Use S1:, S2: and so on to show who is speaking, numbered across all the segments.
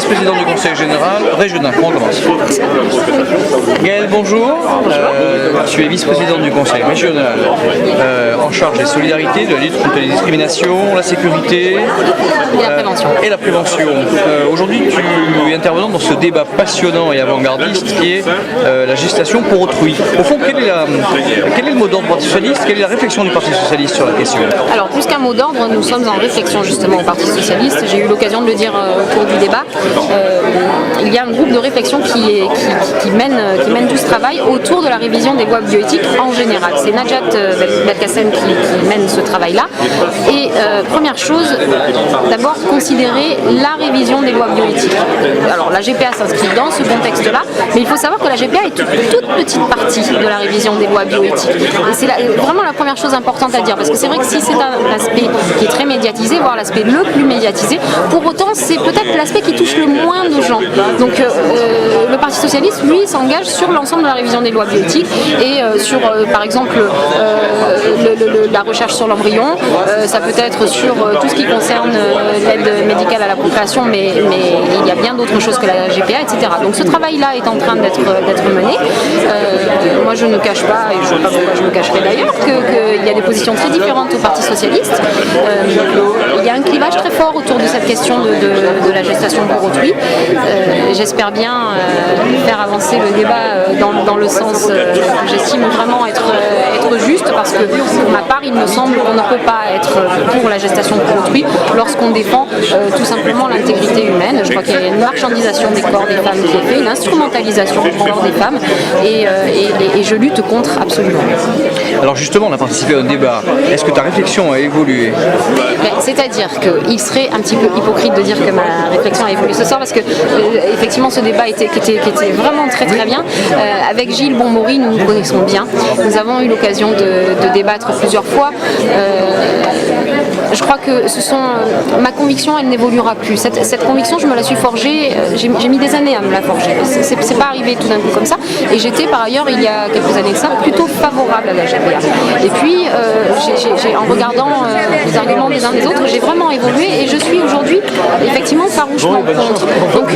S1: vice-président du Conseil général régional. On commence. Gaëlle, bonjour. Tu es vice-présidente du Conseil régional en charge des solidarités, de la lutte contre les discriminations, la sécurité et la prévention. Aujourd'hui, tu es intervenante dans ce débat passionnant et avant-gardiste qui est la gestation pour autrui. Au fond, quel est le mot d'ordre du Parti socialiste? Quelle est la réflexion du Parti socialiste sur la question?
S2: Alors, plus qu'un mot d'ordre, nous sommes en réflexion justement au Parti socialiste. J'ai eu l'occasion de le dire au cours du débat. Il y a un groupe de réflexion qui mène tout ce travail autour de la révision des lois bioéthiques en général. C'est Najat Belkacem qui mène ce travail-là. Et première chose, d'abord considérer la révision des lois bioéthiques. Alors la GPA s'inscrit dans ce contexte-là, mais il faut savoir que la GPA est une toute petite partie de la révision des lois bioéthiques. Et c'est vraiment la première chose importante à dire, parce que c'est vrai que si c'est un aspect qui est très médiatisé, voire l'aspect le plus médiatisé, pour autant c'est peut-être l'aspect qui touche le moins de gens. Donc le Parti socialiste, lui, s'engage sur l'ensemble de la révision des lois bioéthiques et sur, par exemple, la recherche sur l'embryon, ça peut être sur tout ce qui concerne l'aide médicale à la procréation, mais il y a bien d'autres choses que la GPA, etc. Donc ce travail-là est en train d'être mené. Moi, je ne cache pas, et je ne sais pas pourquoi je me cacherai d'ailleurs, qu'il y a des positions très différentes au Parti socialiste. Il y a un clivage très fort autour de cette question de la gestation pour autrui. J'espère bien faire avancer le débat dans le sens que j'estime vraiment être juste, parce que pour ma part, il me semble qu'on ne peut pas être pour la gestation pour autrui lorsqu'on défend tout simplement l'intégrité humaine. Je crois qu'il y a une marchandisation des corps des femmes qui est faite, une instrumentalisation du corps des femmes, et je lutte contre absolument.
S1: Alors justement, on a participé à un débat. Est-ce que ta réflexion a évolué?
S2: C'est-à-dire qu'il serait un petit peu hypocrite de dire que ma réflexion a évolué ce soir, parce que effectivement ce débat qui était vraiment très très bien. Avec Gilles Bonmaury, nous nous connaissons bien. Nous avons eu l'occasion de débattre plusieurs fois. Je crois que ma conviction, elle n'évoluera plus. Cette conviction, je me la suis forgée, j'ai mis des années à me la forger. C'est pas arrivé tout d'un coup comme ça. Et j'étais par ailleurs, il y a quelques années de ça, plutôt favorable à la GPA. Et puis, en regardant les arguments des uns des autres, j'ai vraiment évolué et je suis aujourd'hui effectivement farouchement contre. Donc,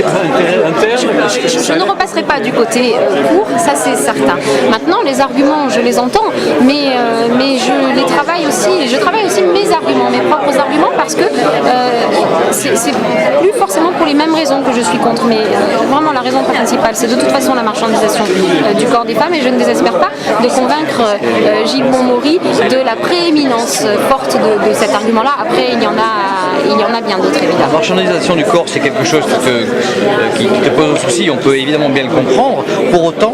S2: je ne repasserai pas du côté court, ça c'est certain. Maintenant, les arguments, je les entends, mais je les travaille aussi. Je travaille aussi mes arguments, mes propres arguments, parce que c'est plus forcément pour les mêmes raisons que je suis contre, mais vraiment la raison principale, c'est de toute façon la marchandisation du corps des femmes, et je ne désespère pas de convaincre Gilles Bonmaury de la prééminence forte de cet argument-là. Après, il y en a bien d'autres, évidemment.
S1: La marchandisation du corps, c'est quelque chose qui te pose un souci, on peut évidemment bien le comprendre. Pour autant,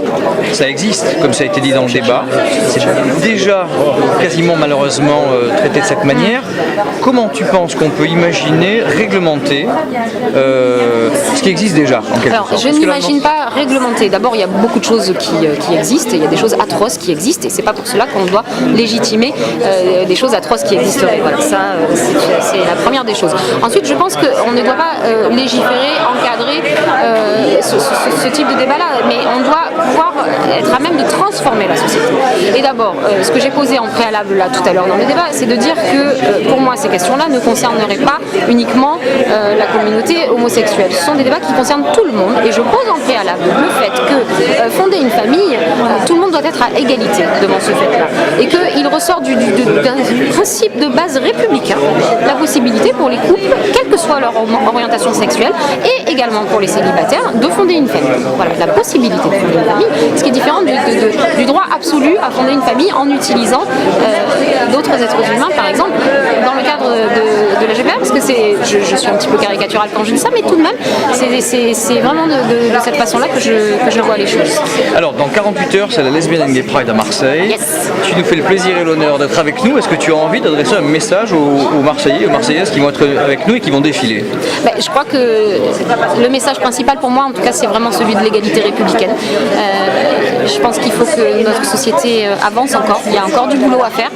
S1: ça existe, comme ça a été dit dans le débat. C'est déjà quasiment malheureusement traité de cette manière. Comment tu penses qu'on peut imaginer réglementer ce qui existe déjà en quelque sorte?
S2: Je n'imagine pas réglementer. D'abord, il y a beaucoup de choses qui existent, il y a des choses atroces qui existent, et c'est pas pour cela qu'on doit légitimer des choses atroces qui existeraient. Voilà, ça c'est la première des choses. Ensuite, je pense qu'on ne doit pas légiférer, encadrer ce type de débat-là, mais on doit pouvoir être à même de transformer la société. Et d'abord, ce que j'ai posé en préalable là tout à l'heure dans le débat, c'est de dire que pour moi ces questions-là ne concerneraient pas uniquement la communauté homosexuelle. Ce sont des débats qui concernent tout le monde, et je pose en préalable le fait que fonder une famille, tout le monde doit être à égalité devant ce fait-là, et qu'il ressort d'un principe de base républicain, la possibilité pour les couples, quelle que soit leur orientation sexuelle, et également pour les célibataires, de fonder une famille. Voilà, la possibilité de fonder une famille, ce qui est différent du droit absolu à fonder une famille en utilisant d'autres êtres humains, par exemple, dans le cadre de la GPA, parce que je suis un petit peu caricaturale quand je dis ça, mais tout de même, c'est vraiment de cette façon-là que je vois les choses.
S1: Alors, dans 48 heures, c'est la Lesbian Gay Pride à Marseille.
S2: Yes.
S1: Tu nous fais le plaisir et l'honneur d'être avec nous. Est-ce que tu as envie d'adresser un message aux Marseillais, aux Marseillaises qui vont être avec nous et qui vont défiler?
S2: Je crois que le message principal pour moi, en tout cas, c'est vraiment celui de l'égalité républicaine. Je pense qu'il faut que notre société avance encore. Il y a encore du boulot à faire.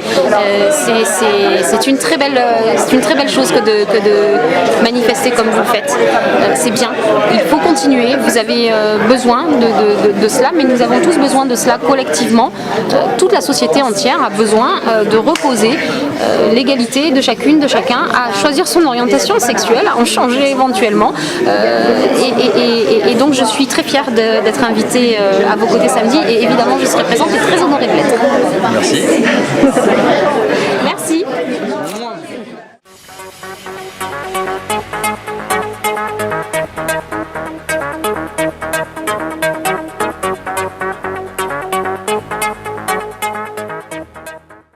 S2: C'est une très belle chose que de manifester comme vous le faites. C'est bien. Il faut continuer. Vous avez besoin de cela, mais nous avons tous besoin de cela collectivement. Toute la société entière a besoin de reposer l'égalité de chacune, de chacun, à choisir son orientation sexuelle, à en changer éventuellement. Et donc je suis très fière d'être invitée à vos côtés samedi et évidemment je serai présente et très honorée de l'être.
S1: Merci.